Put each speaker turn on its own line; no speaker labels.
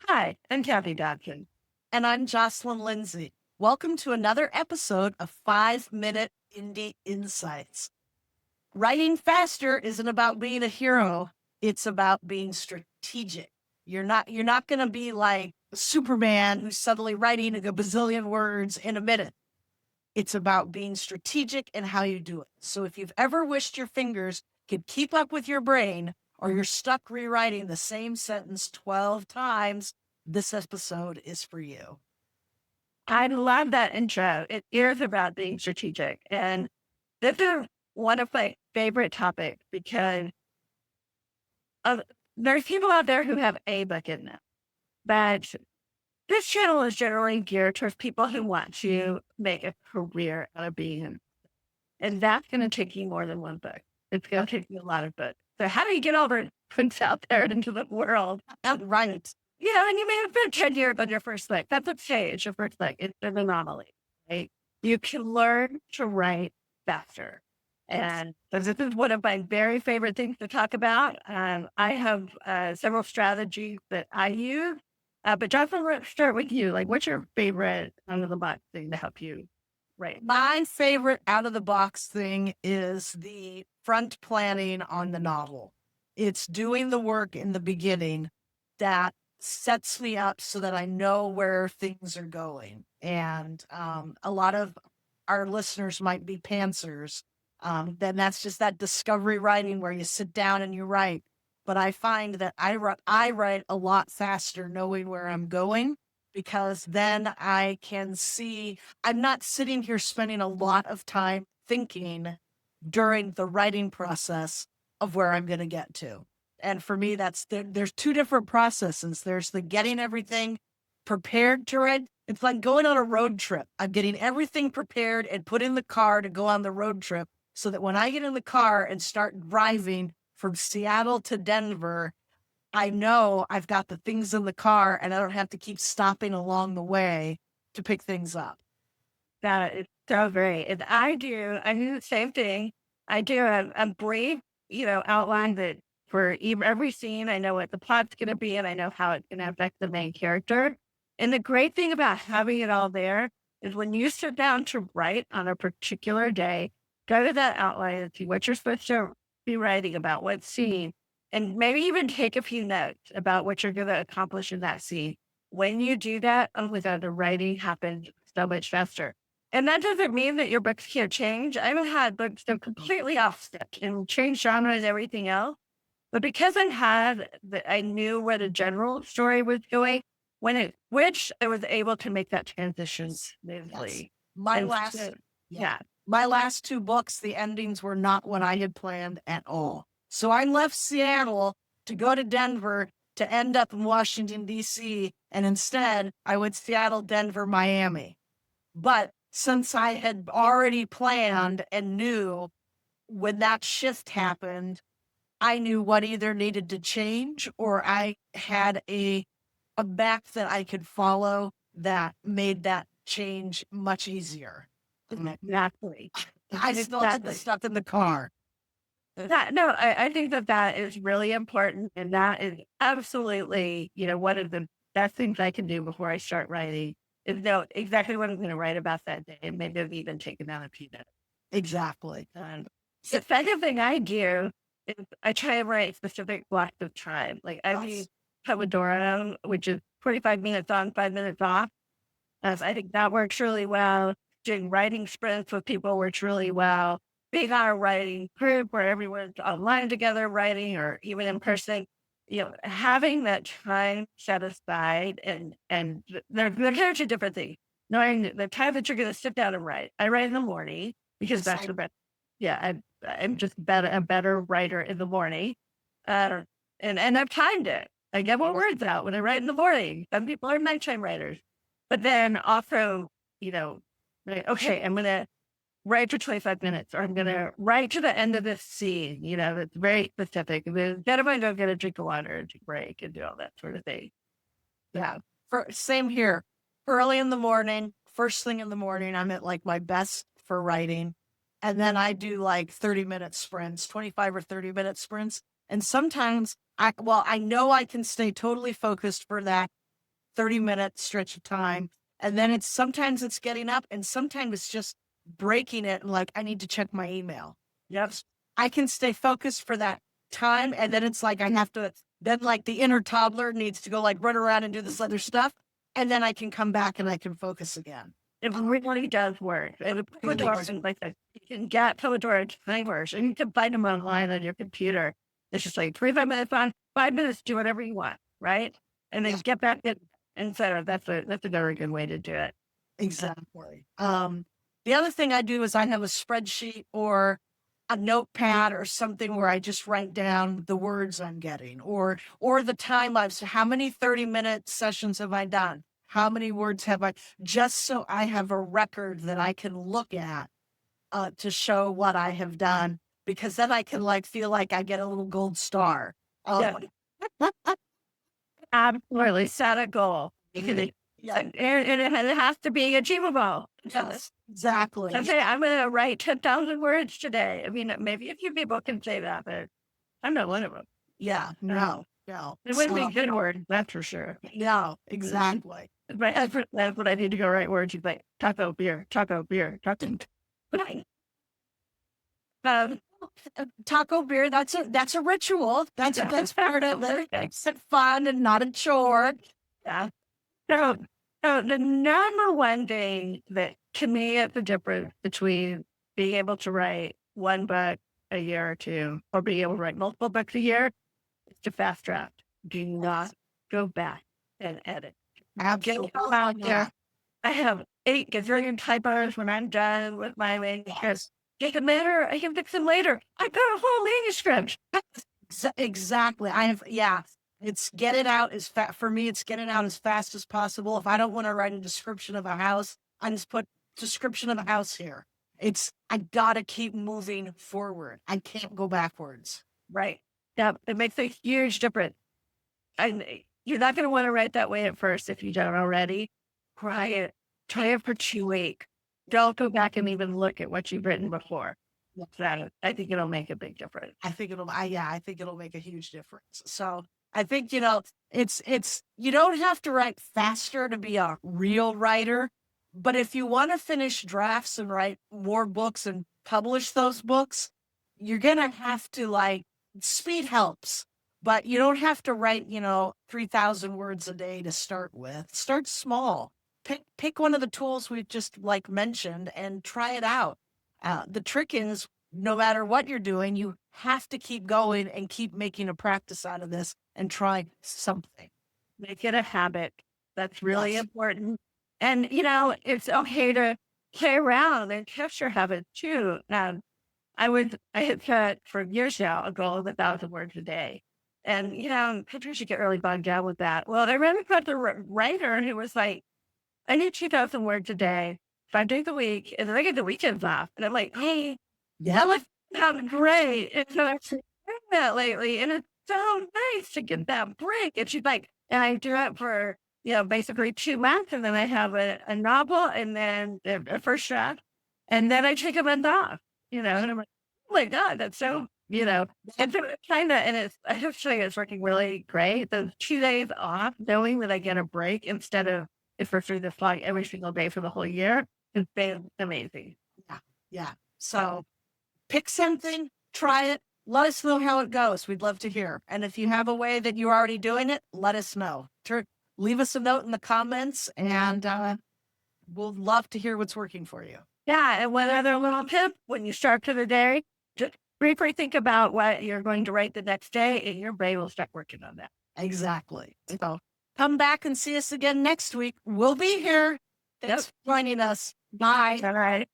Hi, I'm Kathy Dodson.
And I'm Jocelyn Lindsay. Welcome to another episode of 5 Minute Indie Insights. Writing faster isn't about being a hero, it's about being strategic. You're not gonna be like Superman who's suddenly writing a bazillion words in a minute. It's about being strategic in how you do it. So if you've ever wished your fingers could keep up with your brain, or you're stuck rewriting the same sentence 12 times, this episode is for you.
I love that intro. It is about being strategic. And this is one of my favorite topics because of, there's people out there who have a book in them. But this channel is generally geared towards people who want to make a career out of being an and that's going to take you more than one book. It's going to take you a lot of books. So how do you get all the books out there into the world?
Right.
And you may have been 10 years on your first book. That's okay. It's your first book. It's an anomaly, right? You can learn to write faster. And so this is one of my very favorite things to talk about. I have several strategies that I use. But Jonathan, let's start with you. Like, what's your favorite out of the box thing to help you write?
My favorite out of the box thing is the front planning on the novel. It's doing the work in the beginning that sets me up so that I know where things are going. And a lot of our listeners might be pantsers. Then that's just that discovery writing where you sit down and you write. But I find that I write a lot faster knowing where I'm going, because then I can see I'm not sitting here spending a lot of time thinking during the writing process of where I'm going to get to. And for me, there's two different processes. There's the getting everything prepared to write. It's like going on a road trip. I'm getting everything prepared and put in the car to go on the road trip so that when I get in the car and start driving from Seattle to Denver, I know I've got the things in the car and I don't have to keep stopping along the way to pick things up.
That is so great. And I do the same thing. I do a brief, outline that for every scene, I know what the plot's going to be and I know how it's going to affect the main character. And the great thing about having it all there is when you sit down to write on a particular day, go to that outline and see what you're supposed to be writing about, what scene, and maybe even take a few notes about what you're going to accomplish in that scene. When you do that, oh my God, the writing happens so much faster. And that doesn't mean that your books can't change. I've had books that are completely off stick and change genre and everything else. But because I knew where the general story was going, when it switched, I was able to make that transition
Yes.
smoothly.
My
And
last,
so,
yeah,
yeah,
my last two books, the endings were not what I had planned at all. So I left Seattle to go to Denver to end up in Washington, D.C. And instead, I went Seattle, Denver, Miami. But since I had already planned and knew when that shift happened, I knew what either needed to change, or I had a map that I could follow that made that change much easier.
exactly.
I still had the
Exactly.
stuff in the car.
I think that that is really important. And that is absolutely, one of the best things I can do before I start writing is know exactly what I'm going to write about that day. And maybe I've even taken down a few notes.
Exactly.
The second thing I do is I try to write specific blocks of time. Like I use Pomodoro, which is 45 minutes on, 5 minutes off. I think that works really well. Doing writing sprints with people works really well. Being on a writing group where everyone's online together writing or even in person, having that time set aside and they're two different things. Knowing the time that you're going to sit down and write. I write in the morning because that's the best. Yeah, I'm just a better writer in the morning. Uh, and I've timed it. I get more words out when I write in the morning. Some people are nighttime writers. But then also, like, okay, I'm going to write for 25 minutes or I'm going to write to the end of this scene, that's very specific. And then I'm going to drink of water and take a break and do all that sort of thing.
Yeah. Same here. Early in the morning, first thing in the morning, I'm at like my best for writing. And then I do like 30-minute sprints, 25 or 30-minute sprints. And sometimes I know I can stay totally focused for that 30-minute stretch of time. And then sometimes it's getting up, and sometimes it's just breaking it. And like, I need to check my email.
Yep.
I can stay focused for that time. And then it's like, I have to, then like the inner toddler needs to go like run around and do this other stuff. And then I can come back and I can focus again.
It really does work. And Pomodoro, like that, you can get Pomodoro timers, and you can find them online on your computer. It's just like 25 minutes on, 5 minutes, do whatever you want, right? And then get back in, and so that's a very good way to do it.
Exactly. The other thing I do is I have a spreadsheet or a notepad or something where I just write down the words I'm getting, or the time how many 30-minute sessions have I done? How many words have I, just so I have a record that I can look at to show what I have done, because then I can like feel like I get a little gold star.
Yeah. Absolutely. Set a goal.
Yeah,
And it has to be achievable.
yes, exactly.
Okay, I'm going to write 10,000 words today. I mean, maybe a few people can say that, but I'm not one of them.
Yeah, no.
It wouldn't be good words, that's for sure.
No, exactly.
But that's what I need to go write words. He's like, taco, beer, taco, beer, taco.
Taco beer, that's a ritual. That's part of it. It's fun and not a chore.
Yeah. So the number one thing that to me is the difference between being able to write one book a year or two, or being able to write multiple books a year, is to fast draft. Do not go back and edit.
Absolutely.
Get out there. I have 8 gazillion typos when I'm done with my manuscript. It doesn't matter. I can fix them later. I've got a whole manuscript.
Exactly. It's get it out as fast. For me, it's get it out as fast as possible. If I don't want to write a description of a house, I just put description of a house here. I gotta keep moving forward. I can't go backwards.
Right. Yeah, it makes a huge difference. And you're not going to want to write that way at first if you don't already. Try it. Try it for 2 weeks. Don't go back and even look at what you've written before. I think it'll make a big difference.
I think it'll make a huge difference. So I think, it's, you don't have to write faster to be a real writer, but if you want to finish drafts and write more books and publish those books, you're going to have to speed helps, but you don't have to write, 3,000 words a day to start with. Start small. Pick one of the tools we've just mentioned and try it out. The trick is, no matter what you're doing, you have to keep going and keep making a practice out of this and try something.
Make it a habit. That's really important. And, it's okay to play around and test your habits too. I had set for years now a goal of 1,000 words a day. And, Patricia get really bogged down with that. Well, I ran across a writer who was like, I need 2,000 words a day, 5 days a week, and then I get the weekends off. And I'm like, hey, that sounds great. And so I've been doing that lately, and it's so nice to get that break. And she's like, and I do it for, basically 2 months, and then I have a novel, and then a first draft, and then I take a month off, and I'm like, oh my God, that's so, and so it's I have to say it's working really great. Those 2 days off, knowing that I get a break instead of if we're through this every single day for the whole year, has been amazing.
Yeah. So pick something, try it, let us know how it goes. We'd love to hear. And if you have a way that you're already doing it, let us know. Leave us a note in the comments, and we'll love to hear what's working for you.
Yeah. And one other little tip, when you start to the day, just briefly think about what you're going to write the next day, and your brain will start working on that.
Exactly. So come back and see us again next week. We'll be here. Thanks for joining us. Bye.
All right.